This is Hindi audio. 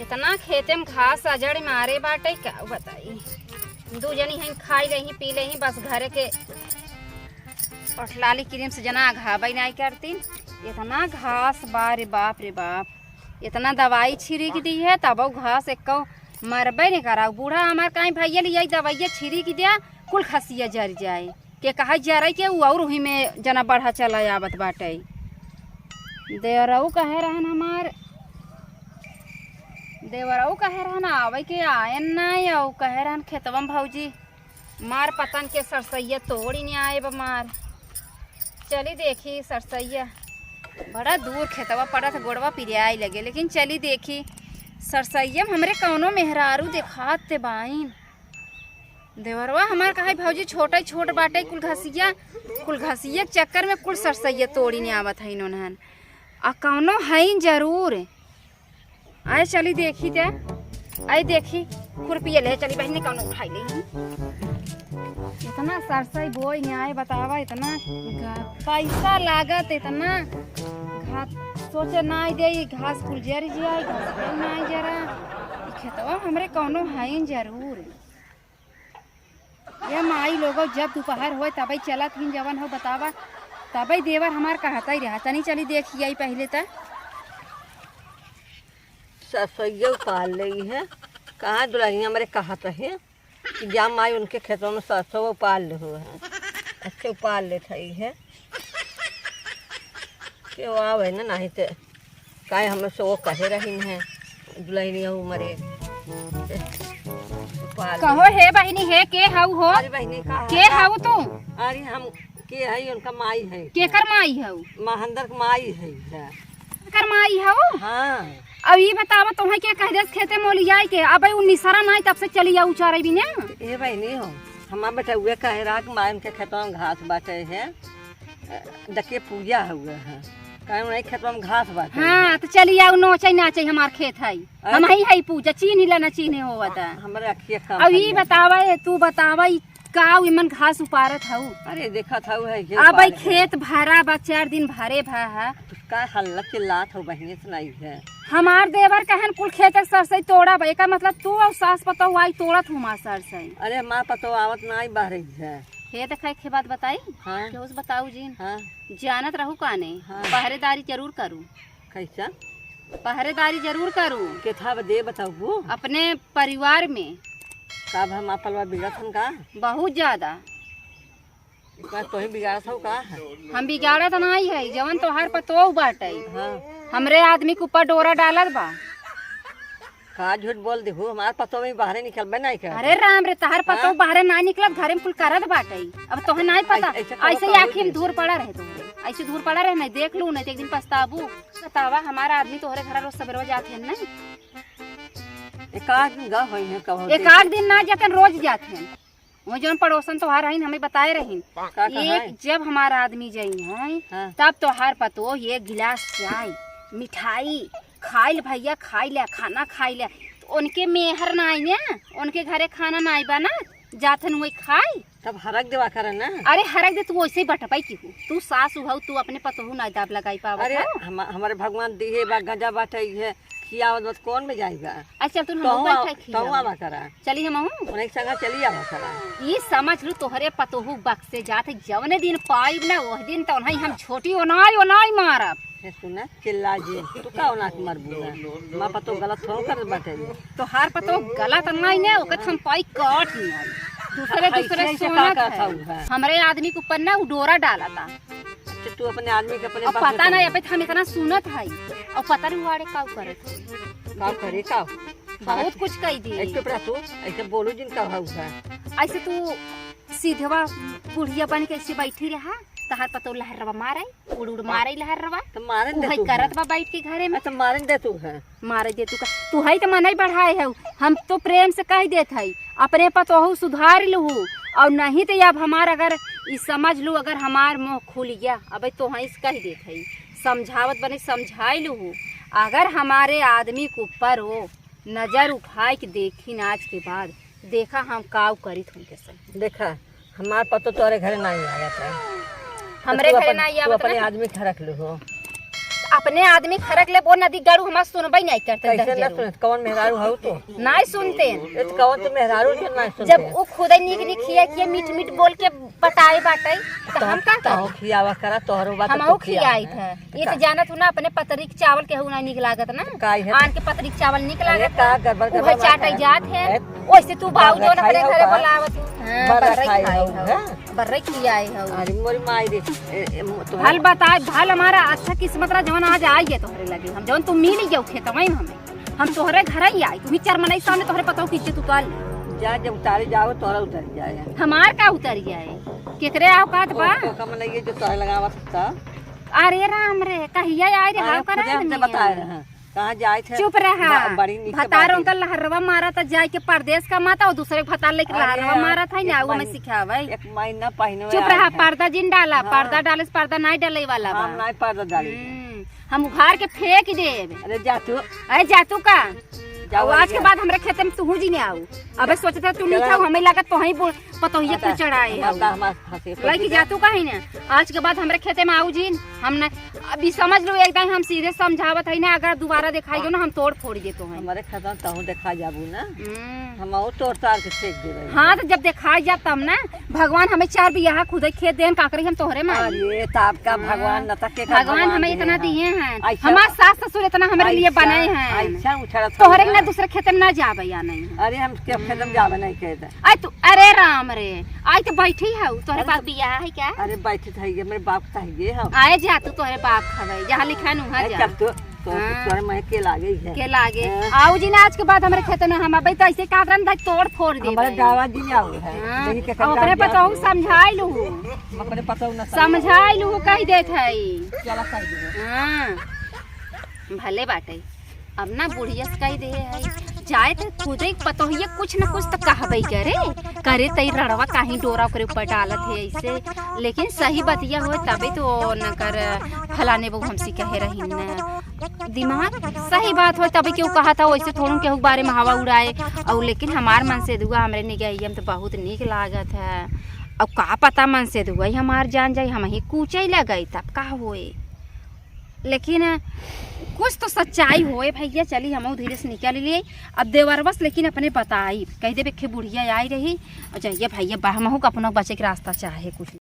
इतना खेते में घास अजड़ मारे बाटे क्या बताई। दू जनी हैं खाई रही पी रही बस घरे के पटलाली क्रीम से जना घाबई नहीं करती। इतना घास रे बाप रे बाप, इतना दवाई छिड़क दी है तब घास एक मरबे नहीं करा। बूढ़ा हमार कहीं भैया लिया दवाइया छिड़क दिया कुल खसिया जर जाए के कहा जरा के और वही में जना बढ़ा चला आवत बाटे। देवरऊ कहे रहन हमार देवरऊ कहे रहन आवे के आयन नहीं औ कहे रहन खेतवा में भौजी मार पतन के सरसैया तोड़ी नहीं आए मार। चली देखी सरसैया बड़ा दूर खेतवा पड़ा था गोड़वा पिरियाई लगे, लेकिन चली देखी सरसैया हमरे कौनो मेहरारू देखाते बाइन। देवरवा हमार कहा भौजी छोटा छोट बाटे कुल घसिया के चक्कर में कुल सरसैया तोड़ी नहीं आवत है इन्होंने आ कौनो है जरूर। आए चली देखी ते आए देखी खुरपिया ले चली बहनी कौनो उठाई ले। इतना सरसई बोई नहीं आए बतावा, इतना पैसा लागत इतना सोचे ना दे घास कुल जर जाए घास नहीं जरा खेतवा हमरे कौनो है जरूर। ये माई लोगों जब दोपहर हो तब चलत ही जवन हो बतावा तब देवर हमार कहता ही रहा तनी चली देखिए पहले तक सरसैया उपाल रही है। कहाँ दुल्हनिया हमारे कहत है कि जा माई उनके खेतों में सरसों उपाल हो है अच्छे उपाल लेते है के आवे ना नहीं तो काहे हमें सो कहे रही है दुल्हनिया मरे कहो है बहनी है के हाउ हो। अरे बहनी का के हाउ तू? अरे हम के है उनका माई है। के कर माई हाउ? महेंद्र माई है कर माई हाउ। हाँ अब ये बतावा तुम्हें क्या कह दे खेते मोली जाए के अब निसरा नहीं तब से चली जाऊ चारे भी ना। ए बहनी हो हमार बेटा हुए कहे रहा कि माई उनके खेतों में घास बाटे है डके पूजा हुआ है कहीं नहीं खेतों में घास बाटे। हाँ तो चली जाऊ नोचे नाचे हमार खेत है हम ही है पूजा चीनी लेना चीनी हो बता हमारे अखिया काम। अब ये बतावा तू बतावा का इमन घास उपारत हऊ। अरे देखा था है अब खेत भरा बा 4 दिन भरे भा है का हल्ला चिल्लात हो बहनी सुनाई है। हमार देवर कहन कुल खेत सरसई तोड़ा बा का मतलब तू और सास पतो आई तोड़त हूँ मार सरसई। अरे माँ पतो आवत नहीं बाहर है हे देखे के बात बताई। हाँ क्यों बताऊ जी। हाँ जानत रहू काने। हाँ। पहरेदारी जरूर करूँ। कैसा पहरेदारी जरूर करूँ के था दे बताऊ अपने परिवार में का हम पलवा बिगड़त हम का बहुत ज्यादा तो ही बिगाड़त हो का हम बिगाड़त नहीं है जवन तोहार पतो बाटे। हाँ हमरे आदमी के ऊपर डोरा डालत बा का झूठ बोल देखो हमार पतो में बाहर निकलबे नहीं कर। अरे राम रे तहार पतो बाहर ना निकलत घरे में कुल करत बाटे। अब तोहे नहीं पता ऐसे आँखी में धूर पड़ा रहे तुम्हारे ऐसे धूर पड़ा रहे नहीं देख लू नहीं तो एक दिन पछताबू। बतावा हमारा आदमी तोहरे घर रोज सवेरे जाते हैं नहीं एक आध दिन ना जाते रोज जाते हैं वो जो पड़ोसन तोहार रही हमें बताए रही एक जब हमारा आदमी जाई है तब तोहार पतो एक गिलास चाय मिठाई खाइल भैया खाई ले खाना खाई ले तो उनके मेहर नाई ने उनके घरे खाना नाई बना जाथन वही खाई तब हरक देवा कर ना। अरे हरक दे तू वैसे ही बटपाई की तू सास हो तू अपने पतोहू ना दाब लगाई पावा। अरे हमारे भगवान दिए बा गजा बाटे है खियावत कौन में जाएगा। अच्छा तू हम करा चली हम उन्हें संगा चली आवा करा ये समझ लू तोहरे पतोहू बक्से जाते जवने दिन पाइब ना वह दिन तो नहीं हम छोटी ओनाई मारब। सुना चिल्ला जी तू का ओना के मरबूगा मां पतो गलत थोड़ कर बाटे तो हार पतो गलत नहीं ने ओकर हम पाई काट नहीं दूसरे सोना का हमरे आदमी के ऊपर ना डोरा डाला था। तू अपने आदमी के अपने पता नहीं अब हम इतना सुनत है और पता नहीं वाड़े का करे का करे का बहुत कुछ कह दी ऐसे तू ऐसे बोलू जिन का है ऐसे तू सीधवा बुढ़िया बन के ऐसे बैठी रहा तहार पतो लहरवा मारे उड़ मारे लहरवा तो मारे दे तू करत बा बैठ के घरे में तो मारे दे तू है मारे दे तू का तू है तो मनाई बढ़ाए है हम तो प्रेम से कह देत है अपने पतोहू सुधार लू और नहीं तो अब हमार अगर इस समझ लू अगर हमार मुँह खुल गया अब तो वहीं से कह देत है समझावत बने समझाई लू अगर हमारे आदमी के ऊपर हो नजर उठाए के देखी नाच के बाद देखा हम काव करी तुम कैसे देखा हमार पतो तोरे घरे नहीं आया था हमरे घरे नहीं आवत अपने आदमी के रख लो हो अपने आदमी खरक ले वो नदी गाड़ू हमार सुनबई नहीं करते कैसे न सुन कौन मेहरारू हो तो नहीं सुनते ये तो कौन तो मेहरारू जो नहीं सुनते जब वो खुद निक निक खिया के मीठ मीठ बोल के बताए बाटे तो हम का तो खियावा करा तोहरो बात हम तो खियाई था ये तो जानत हूं ना अपने पतरी के चावल के हु नहीं निक लागत ना काई है आन के पतरी के चावल निक अरे लागत का गड़बड़ वो गड़बड़ चाटई जात है ओइसे तू भाऊ जो ना घरे बोलावत हां बर्रा बर्रे खाई खाई हऊ, हो बर्रे खियाई हो अरे मोरी माई रे तो भल बता भल हमारा अच्छा किस्मत रहा जवन आज आइए तोहरे लगे हम जवन तू मिल जाऊ खेतवई में हम तोहरे घर ही आई तू चार मनई सामने तोहरे पता हो किचे तू काल जा जब उतारे जाओ तोरा उतर जाए हमार का उतर जाए केकरे औकात बा कम नहीं ये जो तोरा लगावा सकता अरे राम रे कहिया आई रे हाव करा हमसे बताए रहे कहाँ जाए थे चुप रहा बड़ी नीचे भतारों का लहरवा मारा था जाए के परदेश का माता और दूसरे के भतार लेके अरे लहरवा मारा था ना एक वो मैं महीने- सिखावे एक महीना पहने चुप रहा पर्दा जिन डाला पर्दा डाले से पर्दा नहीं डाले वाला बा हम नहीं पर्दा डाली हम उघार के फेंक देब अरे जा तू अरे जातू का जाओ आज के बाद हमरे खेते में तू जी नहीं आऊ अबे सोचते तू नहीं था हमें लागत तो ही पतोहिए के चढ़ाए लड़की जातू का ही ना आज के बाद हमरे खेते में आऊ जी हम न अभी समझ लो एकदम हम सीधे समझावत है ना अगर दोबारा दिखाई दो ना हम तोड़ फोड़ देते हैं हमारे खाता तहु देखा जाबू ना हम और तोड़ तार के फेंक देबे हाँ तो जब दिखाई जा तब ना भगवान हमें 4 बियाह खुद खेत देन काकरी हम तोहरे में अरे ताप का भगवान न तक के भगवान हमें इतना दिए हैं ऐसा- हमारे सास ससुर इतना हमारे लिए बनाए हैं अच्छा उछड़ा तोहरे के ना दूसरे खेत में ना जाबे या नहीं अरे हम के खेतम जाबे नहीं कहते आई तू अरे राम रे आई तो बैठी है तोहरे पास बियाह है क्या अरे बैठे थे मेरे बाप चाहिए हम आए जा तू तोहरे बाप खबे जहाँ लिखा नु वहाँ जा चल तो तोरे में के लागे है के लागे आओ जी ना आज के बाद हमारे खेत में हम अबे तो ऐसे कादरन धा तोड़ फोड़ दे हमारे दावा जी आओ है नहीं के अब अपने पताऊ समझाई लू अपने पता न समझाई लू कह देत है चला कर दे हाँ भले बाटे अब ना बुढ़िया से कही दे है जाए तो खुद ही पतोहिए कुछ न कुछ तो कहबे करे तई रड़वा कहीं डोरा ओकरे ऊपर डालत है ऐसे लेकिन सही बतिया हो तबे तो न कर फलाने बहू हमसे कहे रही न दिमाग सही बात हो तभी क्यों कहा था वैसे थोड़ा केहू बारे में हवा उड़ाए और लेकिन हमार मन से दुआ हमरे निगही हम तो बहुत निक लागत है अब का पता मन से दुआ हमार जान जाए हम ही कूचे लगई तब का होए लेकिन कुछ तो सच्चाई होए भैया चली हम धीरे से निकल लिए अब देवरबस लेकिन अपने बताई कह दे बेखे बुढ़िया आई रही और जाइए भैया बाहर महू अपना बचे के रास्ता चाहे कुछ